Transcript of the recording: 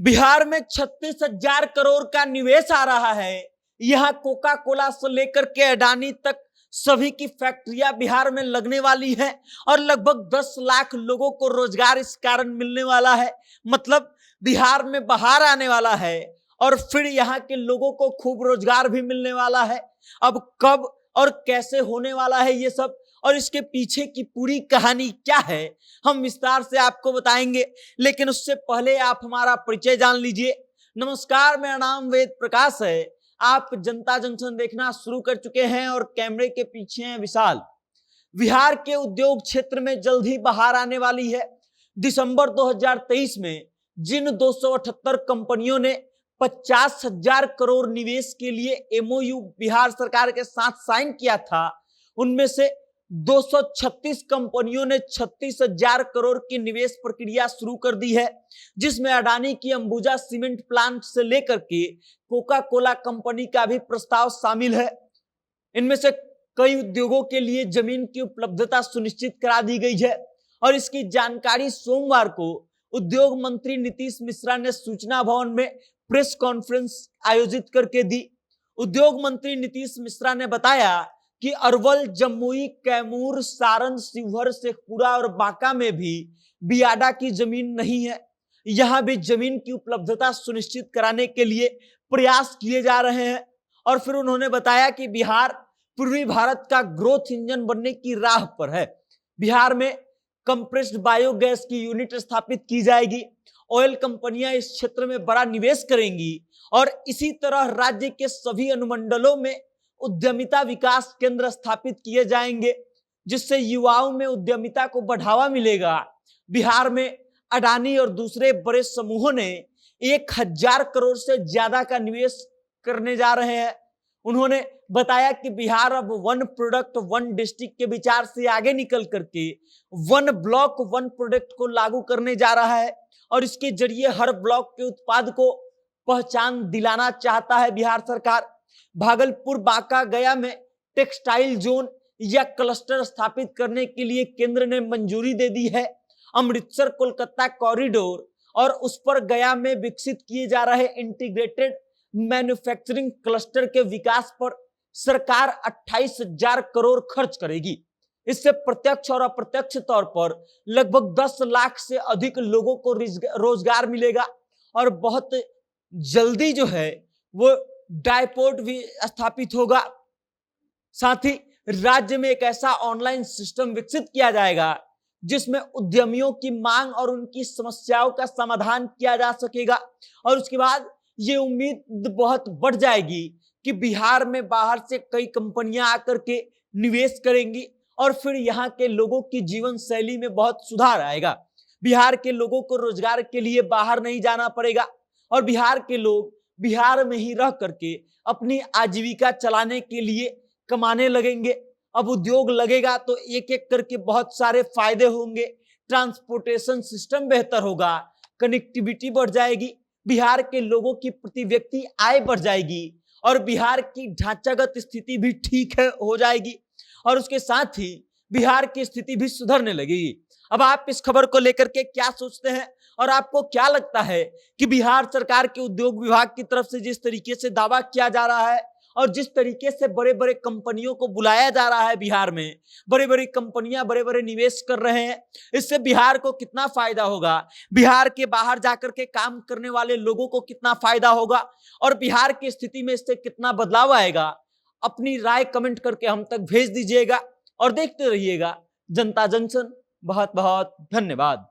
बिहार में 36,000 करोड़ का निवेश आ रहा है। यहां कोका कोला से लेकर के अडानी तक सभी की फैक्ट्रियां बिहार में लगने वाली है और लगभग 10 लाख लोगों को रोजगार इस कारण मिलने वाला है। मतलब बिहार में बाहर आने वाला है और फिर यहाँ के लोगों को खूब रोजगार भी मिलने वाला है। अब कब और कैसे होने वाला है ये सब और इसके पीछे की पूरी कहानी क्या है, हम विस्तार से आपको बताएंगे। लेकिन उससे पहले आप हमारा परिचय जान लीजिए। नमस्कार, मेरा नाम वेद प्रकाश है। आप जनता जंक्शन देखना शुरू कर चुके हैं और कैमरे के पीछे हैं विशाल। बिहार के उद्योग क्षेत्र में जल्द ही बाहर आने वाली है। दिसंबर 2023 में जिन 278 कंपनियों ने 50,000 करोड़ निवेश के लिए एमओयू बिहार सरकार के साथ साइन किया था, उनमें से 236 कंपनियों ने 36,000 करोड़ की निवेश प्रक्रिया शुरू कर दी है, जिसमें अडानी की अंबुजा सीमेंट प्लांट से लेकर के कोका कोला कंपनी का भी प्रस्ताव शामिल है। इनमें से कई उद्योगों के लिए जमीन की उपलब्धता सुनिश्चित करा दी गई है और इसकी जानकारी सोमवार को उद्योग मंत्री नीतीश मिश्रा ने सूचना भवन में प्रेस कॉन्फ्रेंस आयोजित करके दी। उद्योग मंत्री नीतीश मिश्रा ने बताया कि अरवल, जमुई, कैमूर, सारण, शिवहर, शेखपुरा और बांका में भी बियाडा की जमीन नहीं है। यहां भी जमीन की उपलब्धता सुनिश्चित कराने के लिए प्रयास किए जा रहे हैं। और फिर उन्होंने बताया कि बिहार पूर्वी भारत का ग्रोथ इंजन बनने की राह पर है। बिहार में कंप्रेस्ड बायोगैस की यूनिट स्थापित की जाएगी। ऑयल कंपनियां इस क्षेत्र में बड़ा निवेश करेंगी और इसी तरह राज्य के सभी अनुमंडलों में उद्यमिता विकास केंद्र स्थापित किए जाएंगे, जिससे युवाओं में उद्यमिता को बढ़ावा मिलेगा। बिहार में अडानी और दूसरे बड़े समूहों ने 1,000 करोड़ से ज्यादा का निवेश करने जा रहे हैं। उन्होंने बताया कि बिहार अब वन प्रोडक्ट वन डिस्ट्रिक्ट के विचार से आगे निकल करके वन ब्लॉक वन प्रोडक्ट को लागू करने जा रहा है और इसके जरिए हर ब्लॉक के उत्पाद को पहचान दिलाना चाहता है बिहार सरकार। भागलपुर, बांका, गया में टेक्सटाइल जोन या क्लस्टर स्थापित करने के लिए केंद्र ने मंजूरी दे दी है। अमृतसर कोलकाता कॉरिडोर और उस पर गया में विकसित किए जा रहे इंटीग्रेटेड मैन्युफैक्चरिंग क्लस्टर के विकास पर सरकार 28,000 करोड़ खर्च करेगी। इससे प्रत्यक्ष और अप्रत्यक्ष तौर पर लगभग 10 लाख से अधिक लोगों को रोजगार मिलेगा और बहुत जल्दी जो है वो डायपोर्ट भी स्थापित होगा। साथ ही राज्य में एक ऐसा ऑनलाइन सिस्टम विकसित किया जाएगा जिसमें उद्यमियों की मांग और उनकी समस्याओं का समाधान किया जा सकेगा। और उसके बाद ये उम्मीद बहुत बढ़ जाएगी कि बिहार में बाहर से कई कंपनियां आकर के निवेश करेंगी और फिर यहाँ के लोगों की जीवन शैली में बहुत सुधार आएगा। बिहार के लोगों को रोजगार के लिए बाहर नहीं जाना पड़ेगा और बिहार के लोग बिहार में ही रह करके अपनी आजीविका चलाने के लिए कमाने लगेंगे। अब उद्योग लगेगा तो एक एक करके बहुत सारे फायदे होंगे। ट्रांसपोर्टेशन सिस्टम बेहतर होगा, कनेक्टिविटी बढ़ जाएगी, बिहार के लोगों की प्रति व्यक्ति आय बढ़ जाएगी और बिहार की ढांचागत स्थिति भी ठीक है हो जाएगी और उसके साथ ही बिहार की स्थिति भी सुधरने लगेगी। अब आप इस खबर को लेकर के क्या सोचते हैं और आपको क्या लगता है कि बिहार सरकार के उद्योग विभाग की तरफ से जिस तरीके से दावा किया जा रहा है और जिस तरीके से बड़े बड़े कंपनियों को बुलाया जा रहा है, बिहार में बड़ी बड़ी कंपनियां बड़े बड़े निवेश कर रहे हैं, इससे बिहार को कितना फायदा होगा, बिहार के बाहर जाकर के काम करने वाले लोगों को कितना फायदा होगा और बिहार की स्थिति में इससे कितना बदलाव आएगा, अपनी राय कमेंट करके हम तक भेज दीजिएगा और देखते रहिएगा जनता जंक्शन। बहुत बहुत धन्यवाद।